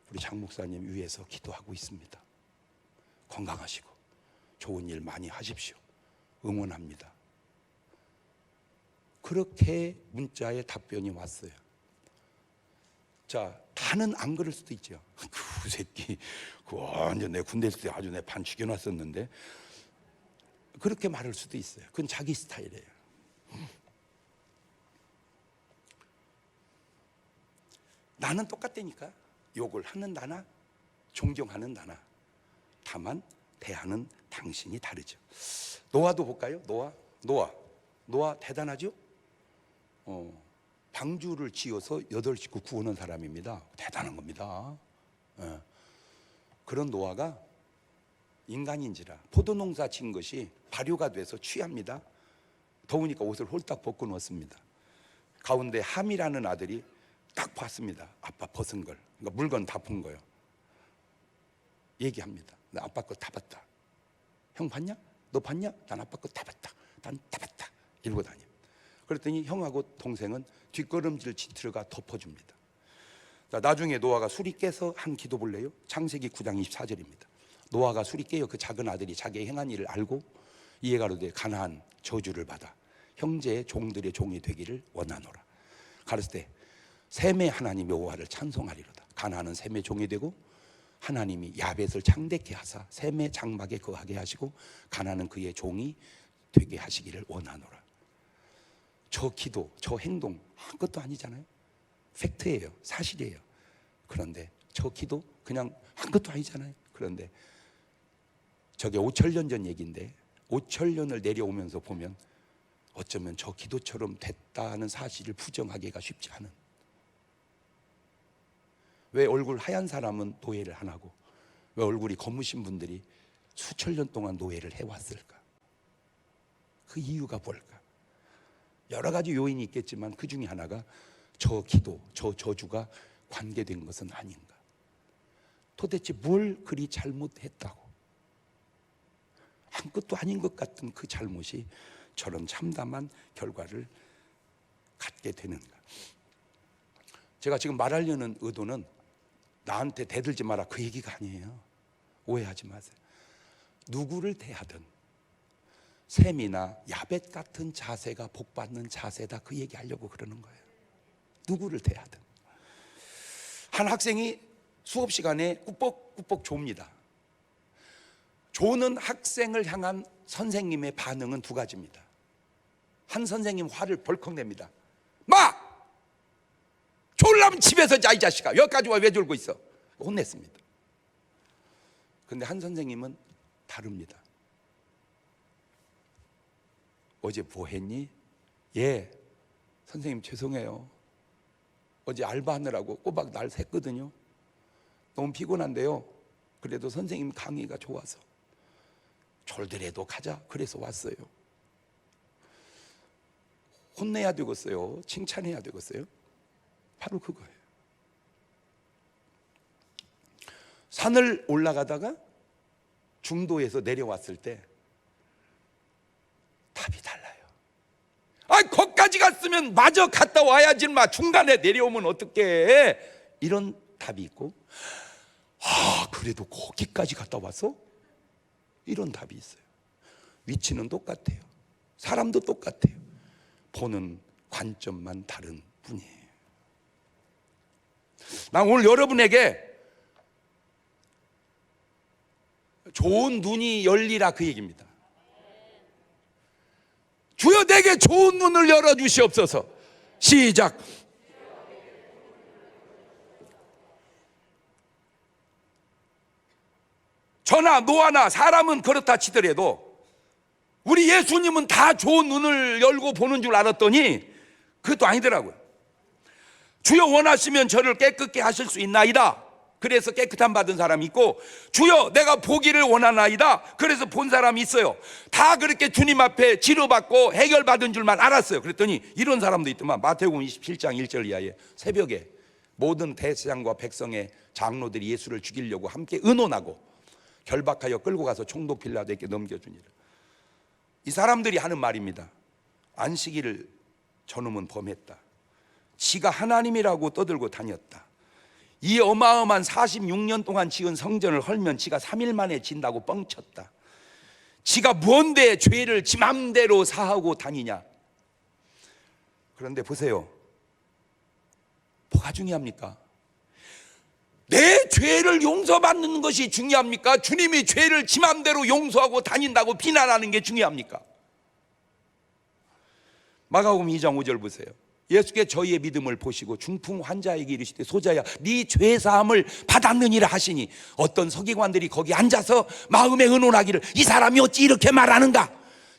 우리 장 목사님 위해서 기도하고 있습니다. 건강하시고 좋은 일 많이 하십시오. 응원합니다. 그렇게 문자에 답변이 왔어요. 자, 다는 안 그럴 수도 있죠. 그 새끼, 그 완전 내 군대 있을 때 아주 내 반 죽여놨었는데, 그렇게 말할 수도 있어요. 그건 자기 스타일이에요. 나는 똑같다니까. 욕을 하는 나나 존경하는 나나, 다만 대하는 당신이 다르죠. 노아도 볼까요? 노아 대단하죠? 방주를 지어서 8식구 구원한 사람입니다. 대단한 겁니다. 그런 노아가 인간인지라 포도농사 진 것이 발효가 돼서 취합니다. 더우니까 옷을 홀딱 벗고 누웠습니다. 가운데 함이라는 아들이 딱 봤습니다. 아빠 벗은 걸. 그러니까 물건 다 푼 거예요. 얘기합니다. 나 아빠 거 다 봤다. 형 봤냐? 너 봤냐? 난 아빠 거 다 봤다. 난 다 봤다. 이러고 다녀. 그랬더니 형하고 동생은 뒷걸음질 들어가 덮어줍니다. 자, 나중에 노아가 술이 깨서 한 기도 볼래요? 창세기 9장 24절입니다. 노아가 술이 깨어 그 작은 아들이 자기의 행한 일을 알고 이해가로되 가나안 저주를 받아 형제의 종들의 종이 되기를 원하노라. 가르칠 때 셈의 하나님 여호와를 찬송하리로다. 가나안은 셈의 종이 되고 하나님이 야벳을 창대케 하사 셈의 장막에 거하게 하시고 가나안은 그의 종이 되게 하시기를 원하노라. 저 기도, 저 행동 아무것도 아니잖아요. 팩트예요. 사실이에요. 그런데 저 기도 그냥 아무것도 아니잖아요. 그런데 저게 5,000년 전 얘기인데 5,000년을 내려오면서 보면 어쩌면 저 기도처럼 됐다는 사실을 부정하기가 쉽지 않은. 왜 얼굴 하얀 사람은 노예를 안 하고 왜 얼굴이 검으신 분들이 수천 년 동안 노예를 해왔을까? 그 이유가 뭘까? 여러 가지 요인이 있겠지만 그 중에 하나가 저 기도, 저 저주가 관계된 것은 아닌가. 도대체 뭘 그리 잘못했다고 아무것도 아닌 것 같은 그 잘못이 저런 참담한 결과를 갖게 되는가. 제가 지금 말하려는 의도는 나한테 대들지 마라 그 얘기가 아니에요. 오해하지 마세요. 누구를 대하든 셈이나 야벳 같은 자세가 복받는 자세다, 그 얘기하려고 그러는 거예요. 누구를 대하든. 한 학생이 수업 시간에 꾹뻑꾹뻑 좁니다. 조는 학생을 향한 선생님의 반응은 두 가지입니다. 한 선생님 화를 벌컥 냅니다. 마! 졸라면 집에서 자, 이 자식아. 여기까지 와 왜 졸고 있어? 혼냈습니다. 그런데 한 선생님은 다릅니다. 어제 뭐 했니? 예, 선생님 죄송해요. 어제 알바하느라고 꼬박 날 샜거든요. 너무 피곤한데요. 그래도 선생님 강의가 좋아서 졸더라도 가자 그래서 왔어요. 혼내야 되겠어요? 칭찬해야 되겠어요? 바로 그거예요. 산을 올라가다가 중도에서 내려왔을 때 답이 달라요. 거기까지 갔으면 마저 갔다 와야지, 중간에 내려오면 어떡해, 이런 답이 있고, 그래도 거기까지 갔다 와서, 이런 답이 있어요. 위치는 똑같아요. 사람도 똑같아요. 보는 관점만 다른 뿐이에요. 난 오늘 여러분에게 좋은 눈이 열리라, 그 얘기입니다. 주여 내게 좋은 눈을 열어주시옵소서. 시작. 저나 노아나 사람은 그렇다 치더라도 우리 예수님은 다 좋은 눈을 열고 보는 줄 알았더니 그것도 아니더라고요. 주여 원하시면 저를 깨끗게 하실 수 있나이다. 그래서 깨끗함 받은 사람이 있고, 주여 내가 보기를 원하나이다. 그래서 본 사람이 있어요. 다 그렇게 주님 앞에 치료받고 해결받은 줄만 알았어요. 그랬더니 이런 사람도 있더만. 마태복음 27장 1절 이하에 새벽에 모든 대제사장과 백성의 장로들이 예수를 죽이려고 함께 의논하고 결박하여 끌고 가서 총독 빌라도에게 넘겨주니라. 이 사람들이 하는 말입니다. 안식일을 저놈은 범했다. 지가 하나님이라고 떠들고 다녔다. 이 어마어마한 46년 동안 지은 성전을 헐면 지가 3일 만에 진다고 뻥쳤다. 지가 뭔데 죄를 지 맘대로 사하고 다니냐. 그런데 보세요, 뭐가 중요합니까? 내 죄를 용서받는 것이 중요합니까? 주님이 죄를 지 맘대로 용서하고 다닌다고 비난하는 게 중요합니까? 마가복음 2장 5절 보세요. 예수께 저희의 믿음을 보시고 중풍 환자에게 이르시되 소자야 네 죄사함을 받았느니라 하시니 어떤 서기관들이 거기 앉아서 마음에 의논하기를 이 사람이 어찌 이렇게 말하는가.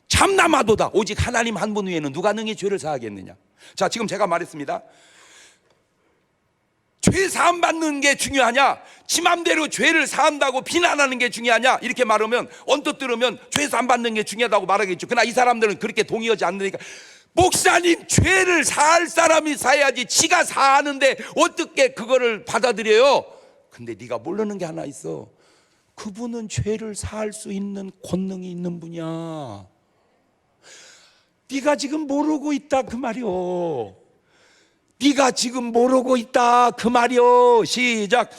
참나마도다. 오직 하나님 한 분 외에는 누가 능히 죄를 사하겠느냐. 자, 지금 제가 말했습니다. 죄 사함 받는 게 중요하냐, 지 맘대로 죄를 사한다고 비난하는 게 중요하냐, 이렇게 말하면 언뜻 들으면 죄 사함 받는 게 중요하다고 말하겠죠. 그러나 이 사람들은 그렇게 동의하지 않으니까, 목사님 죄를 사할 사람이 사야지 지가 사하는데 어떻게 그거를 받아들여요? 근데 네가 모르는 게 하나 있어. 그분은 죄를 사할 수 있는 권능이 있는 분이야. 네가 지금 모르고 있다 그 말이요. 네가 지금 모르고 있다 그 말이요. 시작.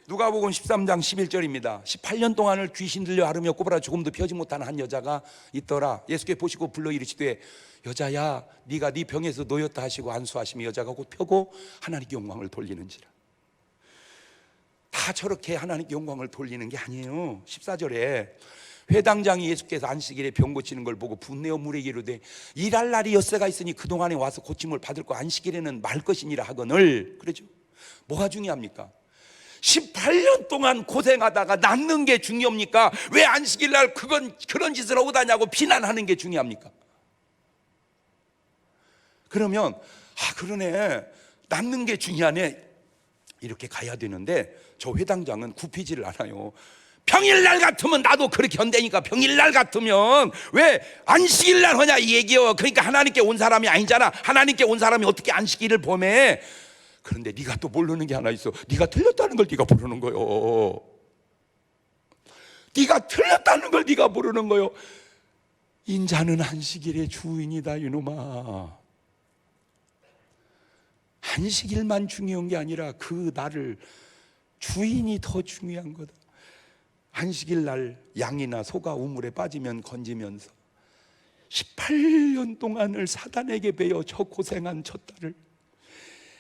누가복음 13장 11절입니다. 18년 동안을 귀신 들려 앓으며 꼬부라 조금도 펴지 못하는 한 여자가 있더라. 예수께 보시고 불러 이르시되 여자야 네가 네 병에서 놓였다 하시고 안수하시며 여자가 곧 펴고 하나님께 영광을 돌리는지라. 다 저렇게 하나님께 영광을 돌리는 게 아니에요. 14절에 회당장이 예수께서 안식일에 병 고치는 걸 보고 분내어 물에게 이르되 일할 날이 엿새가 있으니 그동안에 와서 고침을 받을 거 안식일에는 말 것이니라 하거늘. 그러죠. 뭐가 중요합니까? 18년 동안 고생하다가 낫는 게 중요합니까? 왜 안식일 날 그런 짓을 하고 다냐고 비난하는 게 중요합니까? 그러면 그러네, 낫는 게 중요하네, 이렇게 가야 되는데 저 회당장은 굽히지를 않아요. 평일날 같으면 나도 그렇게 한다니까. 평일날 같으면 왜 안식일날 하냐 이 얘기요. 그러니까 하나님께 온 사람이 아니잖아. 하나님께 온 사람이 어떻게 안식일을 범해? 그런데 네가 또 모르는 게 하나 있어. 네가 틀렸다는 걸 네가 모르는 거요. 네가 틀렸다는 걸 네가 모르는 거요. 인자는 안식일의 주인이다 이놈아. 안식일만 중요한 게 아니라 그 날을 주인이 더 중요한 거다. 안식일 날 양이나 소가 우물에 빠지면 건지면서 18년 동안을 사단에게 베어 저 고생한 저 딸을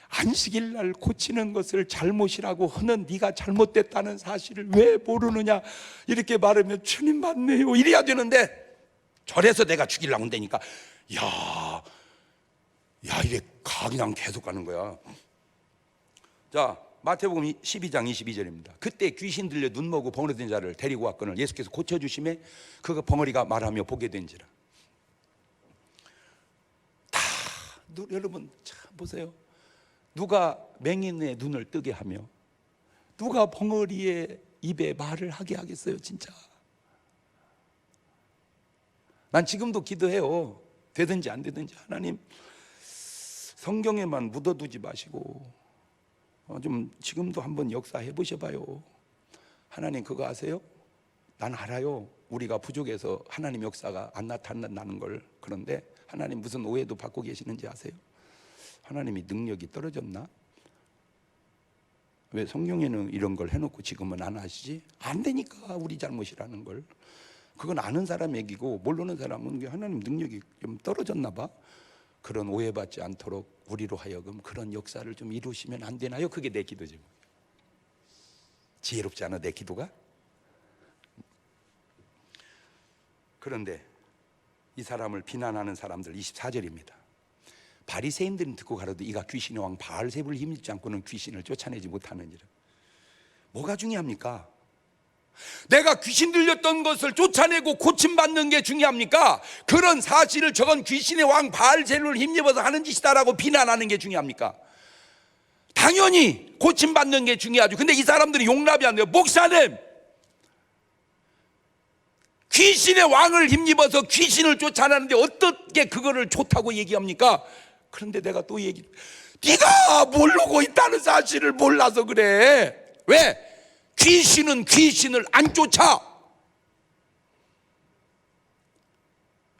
안식일 날 고치는 것을 잘못이라고 하는 네가 잘못됐다는 사실을 왜 모르느냐, 이렇게 말하면 주님 맞네요 이래야 되는데 절에서 내가 죽이려고 한다니까 야 이래 그냥 계속 가는 거야. 자, 마태복음 12장 22절입니다. 그때 귀신 들려 눈먹고 벙어리된 자를 데리고 왔거늘 예수께서 고쳐주심에 그 벙어리가 말하며 보게 된지라. 다 여러분 참 보세요. 누가 맹인의 눈을 뜨게 하며 누가 벙어리의 입에 말을 하게 하겠어요? 진짜 난 지금도 기도해요. 되든지 안 되든지 하나님 성경에만 묻어두지 마시고 좀 지금도 한번 역사해 보셔봐요. 하나님 그거 아세요? 난 알아요. 우리가 부족해서 하나님 역사가 안 나타난다는 걸. 그런데 하나님 무슨 오해도 받고 계시는지 아세요? 하나님이 능력이 떨어졌나? 왜 성경에는 이런 걸 해놓고 지금은 안 하시지? 안 되니까 우리 잘못이라는 걸. 그건 아는 사람 얘기고 모르는 사람은 하나님 능력이 좀 떨어졌나 봐. 그런 오해받지 않도록 우리로 하여금 그런 역사를 좀 이루시면 안 되나요? 그게 내 기도지. 지혜롭지 않아 내 기도가? 그런데 이 사람을 비난하는 사람들 24절입니다. 바리새인들은 듣고 가라도 이가 귀신의 왕 바알세불을 힘입지 않고는 귀신을 쫓아내지 못하느니라. 뭐가 중요합니까? 내가 귀신 들렸던 것을 쫓아내고 고침받는 게 중요합니까? 그런 사실을 저건 귀신의 왕 바알세불을 힘입어서 하는 짓이다라고 비난하는 게 중요합니까? 당연히 고침받는 게 중요하죠. 근데 이 사람들이 용납이 안 돼요. 목사님, 귀신의 왕을 힘입어서 귀신을 쫓아내는데 어떻게 그거를 좋다고 얘기합니까? 그런데 내가 또 네가 모르고 있다는 사실을 몰라서 그래. 왜? 귀신은 귀신을 안 쫓아.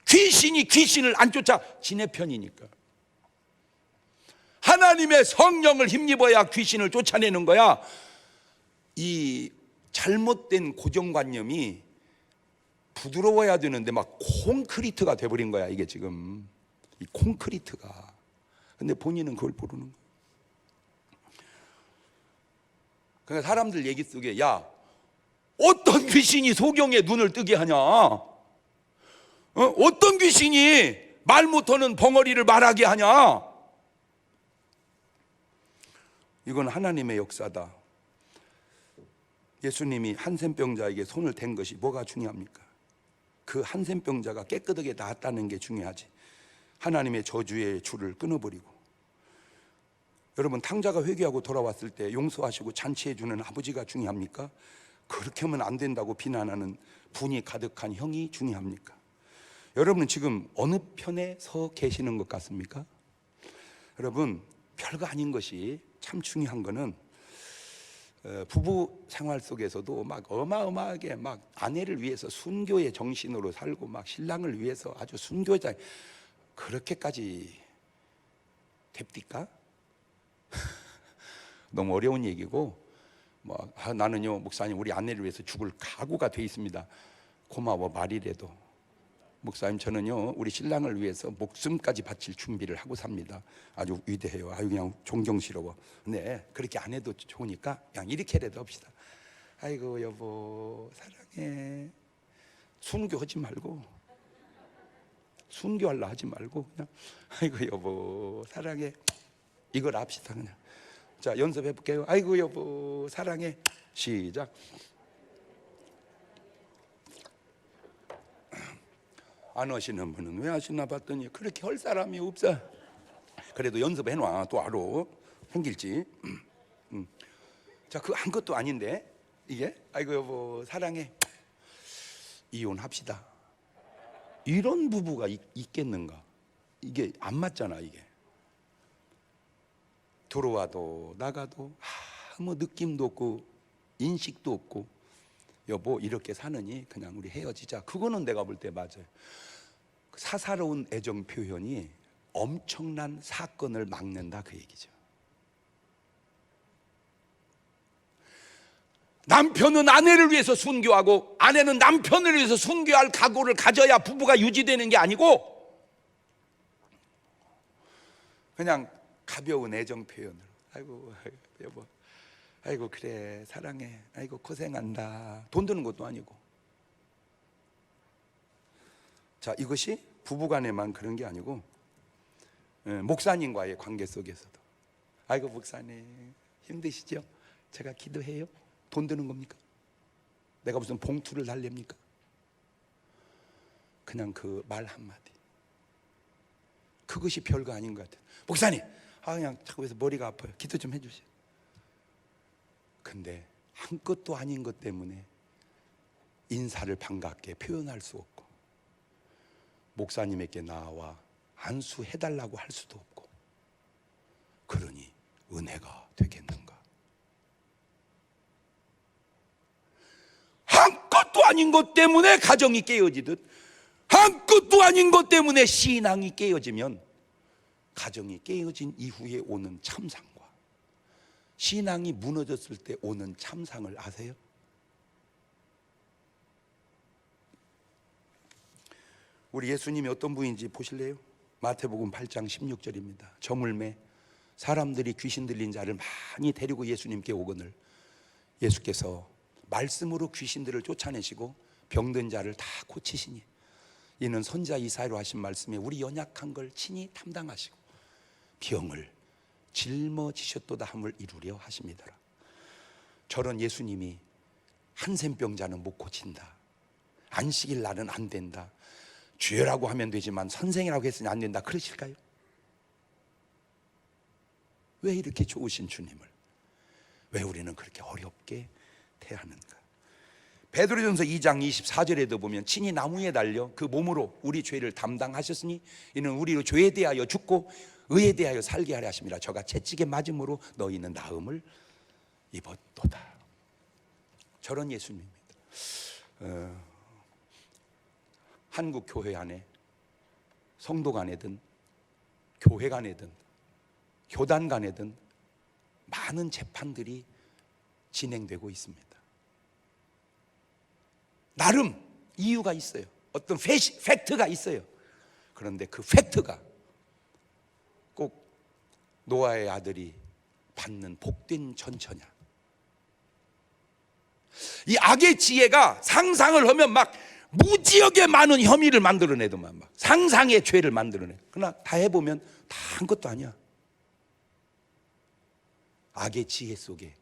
귀신이 귀신을 안 쫓아. 지네 편이니까. 하나님의 성령을 힘입어야 귀신을 쫓아내는 거야. 이 잘못된 고정관념이 부드러워야 되는데 막 콘크리트가 돼버린 거야. 이게 지금 이 콘크리트가. 근데 본인은 그걸 모르는 거야. 그러니까 사람들 얘기 속에 야, 어떤 귀신이 소경의 눈을 뜨게 하냐? 어떤 귀신이 말 못하는 벙어리를 말하게 하냐? 이건 하나님의 역사다. 예수님이 한센병자에게 손을 댄 것이 뭐가 중요합니까? 그 한센병자가 깨끗하게 나았다는 게 중요하지. 하나님의 저주의 줄을 끊어버리고. 여러분, 탕자가 회개하고 돌아왔을 때 용서하시고 잔치해 주는 아버지가 중요합니까? 그렇게 하면 안 된다고 비난하는 분이 가득한 형이 중요합니까? 여러분은 지금 어느 편에 서 계시는 것 같습니까? 여러분, 별거 아닌 것이 참 중요한 거는 부부 생활 속에서도 막 어마어마하게 막 아내를 위해서 순교의 정신으로 살고 막 신랑을 위해서 아주 순교자, 그렇게까지 됩니까? 너무 어려운 얘기고, 나는요 목사님 우리 아내를 위해서 죽을 각오가 돼 있습니다. 고마워 말이라도. 목사님 저는요 우리 신랑을 위해서 목숨까지 바칠 준비를 하고 삽니다. 아주 위대해요. 아주 그냥 존경스러워. 근데 그렇게 안 해도 좋으니까 그냥 이렇게라도 합시다. 아이고 여보 사랑해. 순교하지 말고, 순교하려 하지 말고 그냥 아이고 여보 사랑해 이걸 합시다. 그냥 자 연습해 볼게요. 아이고 여보 사랑해. 시작. 안 하시는 분은 왜 하시나 봤더니 그렇게 할 사람이 없어. 그래도 연습해놔. 또 알아 생길지. 자, 그 한 것도 아닌데 이게 아이고 여보 사랑해. 이혼합시다. 이런 부부가 있겠는가? 이게 안 맞잖아. 이게 들어와도 나가도 아무 느낌도 없고 인식도 없고, 여보 이렇게 사느니 그냥 우리 헤어지자. 그거는 내가 볼 때 맞아요. 사사로운 애정 표현이 엄청난 사건을 막는다 그 얘기죠. 남편은 아내를 위해서 순교하고 아내는 남편을 위해서 순교할 각오를 가져야 부부가 유지되는 게 아니고, 그냥 가벼운 애정 표현으로 아이고 여보 아이고 그래 사랑해 아이고 고생한다. 돈 드는 것도 아니고. 자, 이것이 부부간에만 그런 게 아니고 목사님과의 관계 속에서도 아이고 목사님 힘드시죠? 제가 기도해요. 돈 드는 겁니까? 내가 무슨 봉투를 달랩니까? 그냥 그 말 한마디, 그것이 별거 아닌 것 같아요. 목사님 그냥 자꾸 해서 머리가 아파요. 기도 좀 해주세요. 근데 한 것도 아닌 것 때문에 인사를 반갑게 표현할 수 없고, 목사님에게 나와 안수해달라고 할 수도 없고, 그러니 은혜가 되겠는가? 한 것도 아닌 것 때문에 가정이 깨어지듯 한 것도 아닌 것 때문에 신앙이 깨어지면 가정이 깨어진 이후에 오는 참상과 신앙이 무너졌을 때 오는 참상을 아세요? 우리 예수님이 어떤 분인지 보실래요? 마태복음 8장 16절입니다. 저물매 사람들이 귀신 들린 자를 많이 데리고 예수님께 오거늘 예수께서 말씀으로 귀신들을 쫓아내시고 병든 자를 다 고치시니 이는 선자 이사야로 하신 말씀에 우리 연약한 걸 친히 담당하시고 병을 짊어지셨도다 함을 이루려 하십니다라. 저런 예수님이 한센병자는 못 고친다, 안식일 날은 안 된다, 주여라고 하면 되지만 선생이라고 했으니 안 된다 그러실까요? 왜 이렇게 좋으신 주님을 왜 우리는 그렇게 어렵게 대하는가? 베드로전서 2장 24절에도 보면 친히 나무에 달려 그 몸으로 우리 죄를 담당하셨으니 이는 우리로 죄에 대하여 죽고 의에 대하여 살게 하려 하심이라. 저가 채찍에 맞음으로 너희는 나음을 입었도다. 저런 예수님입니다. 한국 교회 안에 성도 간에든 교회 간에든 교단 간에든 많은 재판들이 진행되고 있습니다. 나름 이유가 있어요. 어떤 팩트가 있어요. 그런데 그 팩트가 꼭 노아의 아들이 받는 복된 전처냐? 이 악의 지혜가 상상을 하면 막 무지하게 많은 혐의를 만들어내더만 막 상상의 죄를 만들어내. 그러나 다 해보면 다 한 것도 아니야. 악의 지혜 속에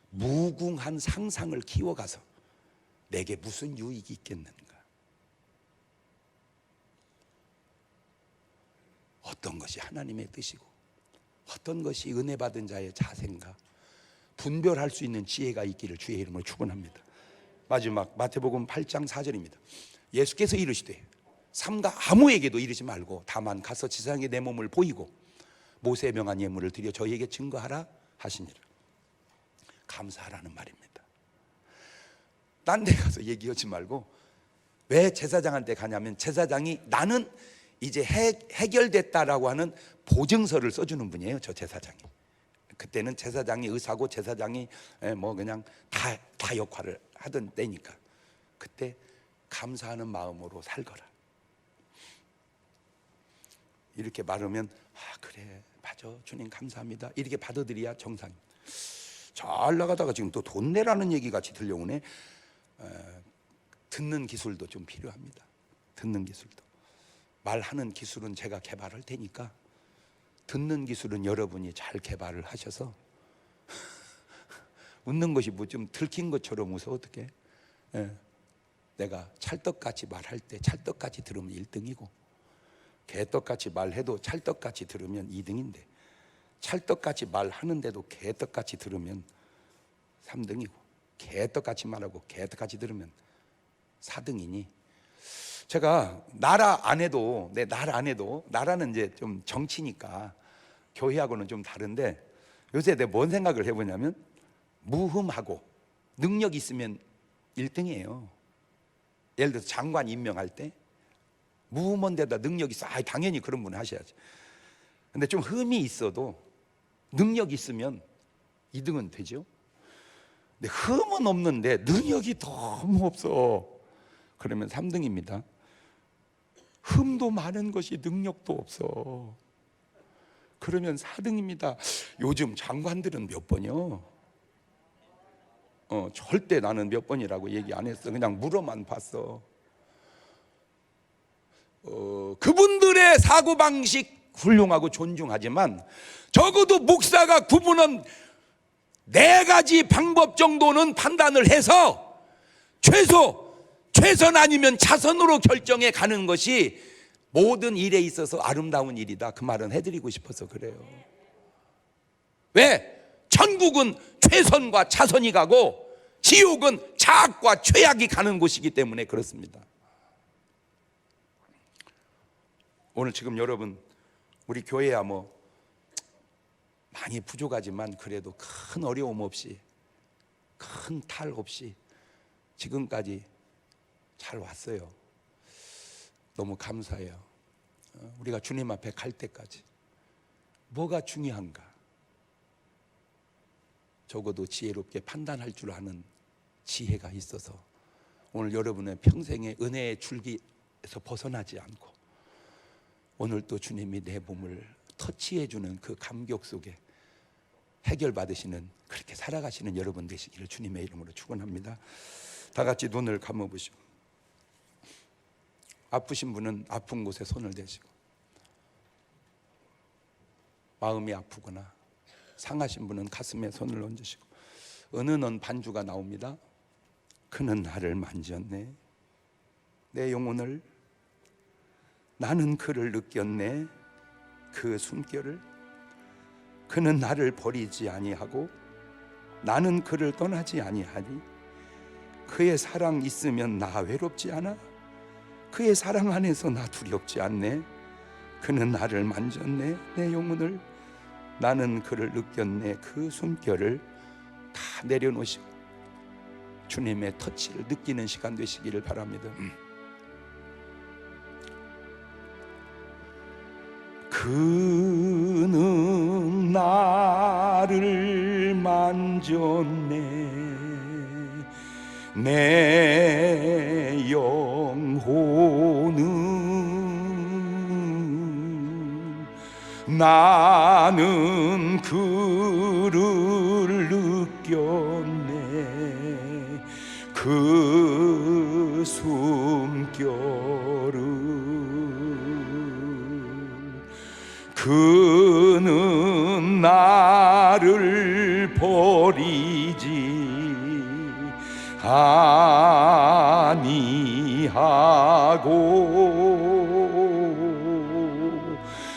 무궁한 상상을 키워가서 내게 무슨 유익이 있겠는가? 어떤 것이 하나님의 뜻이고 어떤 것이 은혜 받은 자의 자세인가 분별할 수 있는 지혜가 있기를 주의 이름으로 축원합니다. 마지막 마태복음 8장 4절입니다. 예수께서 이르시되 삼가 아무에게도 이르지 말고 다만 가서 지상에 내 몸을 보이고 모세의 명한 예물을 드려 저희에게 증거하라 하시니라. 감사하라는 말입니다. 딴 데 가서 얘기하지 말고 왜 제사장한테 가냐면 제사장이 나는 이제 해결됐다라고 하는 보증서를 써주는 분이에요. 저 제사장이. 그때는 제사장이 의사고 제사장이 뭐 그냥 다 역할을 하던 때니까 그때 감사하는 마음으로 살거라. 이렇게 말하면 그래 맞아 주님 감사합니다 이렇게 받아들여야 정상입니다. 잘 나가다가 지금 또 돈 내라는 얘기 같이 들려오네. 듣는 기술도 좀 필요합니다. 듣는 기술도. 말하는 기술은 제가 개발할 테니까 듣는 기술은 여러분이 잘 개발을 하셔서 웃는 것이 뭐 좀 들킨 것처럼 웃어 어떡해? 내가 찰떡같이 말할 때 찰떡같이 들으면 1등이고 개떡같이 말해도 찰떡같이 들으면 2등인데 찰떡같이 말하는데도 개떡같이 들으면 3등이고 개떡같이 말하고 개떡같이 들으면 4등이니 제가 나라 안에도 나라는 이제 좀 정치니까 교회하고는 좀 다른데 요새 내가 뭔 생각을 해보냐면 무흠하고 능력 있으면 1등이에요. 예를 들어서 장관 임명할 때 무흠한 데다 능력 있어 당연히 그런 분 하셔야지. 근데 좀 흠이 있어도 능력 있으면 2등은 되죠. 근데 흠은 없는데 능력이 너무 없어 그러면 3등입니다. 흠도 많은 것이 능력도 없어 그러면 4등입니다. 요즘 장관들은 몇 번이요? 절대 나는 몇 번이라고 얘기 안 했어. 그냥 물어만 봤어. 그분들의 사고방식 훌륭하고 존중하지만 적어도 목사가 구분한 4가지 방법 정도는 판단을 해서 최선 아니면 차선으로 결정해 가는 것이 모든 일에 있어서 아름다운 일이다. 그 말은 해드리고 싶어서 그래요. 왜? 천국은 최선과 차선이 가고 지옥은 차악과 최악이 가는 곳이기 때문에 그렇습니다. 오늘 지금 여러분 우리 교회야 뭐 많이 부족하지만 그래도 큰 어려움 없이, 큰 탈 없이 지금까지 잘 왔어요. 너무 감사해요. 우리가 주님 앞에 갈 때까지 뭐가 중요한가? 적어도 지혜롭게 판단할 줄 아는 지혜가 있어서 오늘 여러분의 평생의 은혜의 줄기에서 벗어나지 않고 오늘 또 주님이 내 몸을 터치해주는 그 감격 속에 해결받으시는, 그렇게 살아가시는 여러분 되시기를 주님의 이름으로 축원합니다. 다 같이 눈을 감아보시고, 아프신 분은 아픈 곳에 손을 대시고, 마음이 아프거나 상하신 분은 가슴에 손을 얹으시고, 은은한 반주가 나옵니다. 그는 나를 만졌네, 내 영혼을, 나는 그를 느꼈네, 그 숨결을. 그는 나를 버리지 아니하고 나는 그를 떠나지 아니하니, 그의 사랑 있으면 나 외롭지 않아, 그의 사랑 안에서 나 두렵지 않네. 그는 나를 만졌네, 내 영혼을, 나는 그를 느꼈네, 그 숨결을. 다 내려놓으시고 주님의 터치를 느끼는 시간 되시기를 바랍니다. 그는 나를 만졌네, 내 영혼은, 나는 그를 느꼈네, 그 숨결을. 그는 나를 버리지 아니하고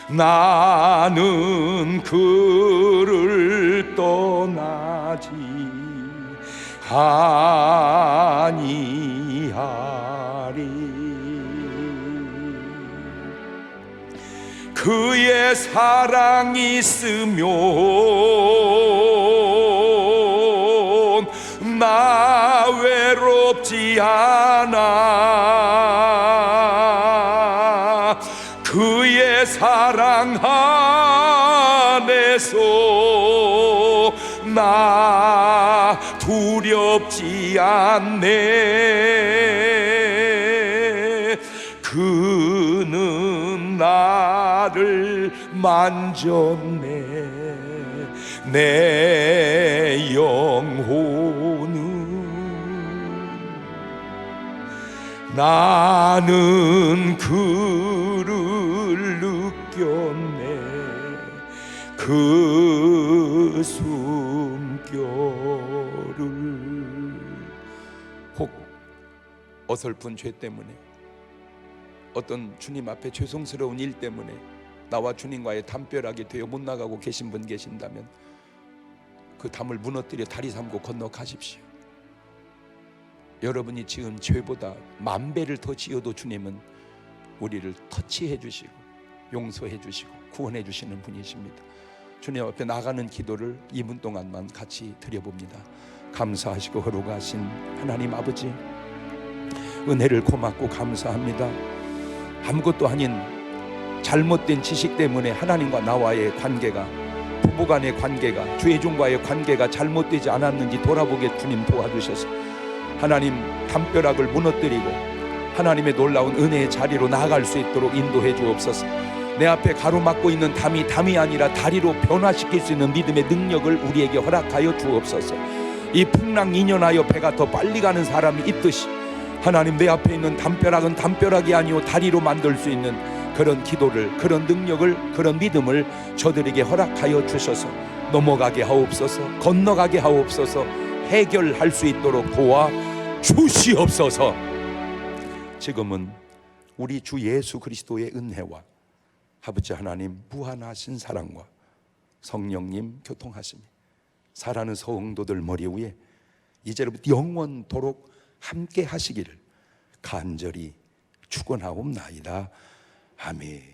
나는 그를 떠나지 아니하리. 그의 사랑이 있으면 나 외롭지 않아. 그의 사랑 안에서 나 두렵지 않네. 그는 나를 만졌네, 내 영혼은. 나는 그를 느꼈네, 그 숨결을. 혹 어설픈 죄 때문에, 어떤 주님 앞에 죄송스러운 일 때문에 나와 주님과의 담벼락이 되어 못 나가고 계신 분 계신다면 그 담을 무너뜨려 다리 삼고 건너가십시오. 여러분이 지은 죄보다 만 배를 더 지어도 주님은 우리를 터치해 주시고 용서해 주시고 구원해 주시는 분이십니다. 주님 앞에 나가는 기도를 2분 동안만 같이 드려봅니다. 감사하시고 거룩하신 하나님 아버지, 은혜를 고맙고 감사합니다. 아무것도 아닌 잘못된 지식 때문에 하나님과 나와의 관계가, 부부간의 관계가, 죄종과의 관계가 잘못되지 않았는지 돌아보게 주님 도와주셔서 하나님 담벼락을 무너뜨리고 하나님의 놀라운 은혜의 자리로 나아갈 수 있도록 인도해 주옵소서. 내 앞에 가로막고 있는 담이 아니라 다리로 변화시킬 수 있는 믿음의 능력을 우리에게 허락하여 주옵소서. 이 풍랑 인연하여 배가 더 빨리 가는 사람이 있듯이 하나님, 내 앞에 있는 담벼락은 담벼락이 아니오 다리로 만들 수 있는 그런 기도를, 그런 능력을, 그런 믿음을 저들에게 허락하여 주셔서 넘어가게 하옵소서, 건너가게 하옵소서, 해결할 수 있도록 도와 주시옵소서. 지금은 우리 주 예수 그리스도의 은혜와 아버지 하나님 무한하신 사랑과 성령님 교통하심이 사랑하는 성도들 머리 위에 이제부터 영원토록 함께 하시기를 간절히 축원하옵나이다. 아멘.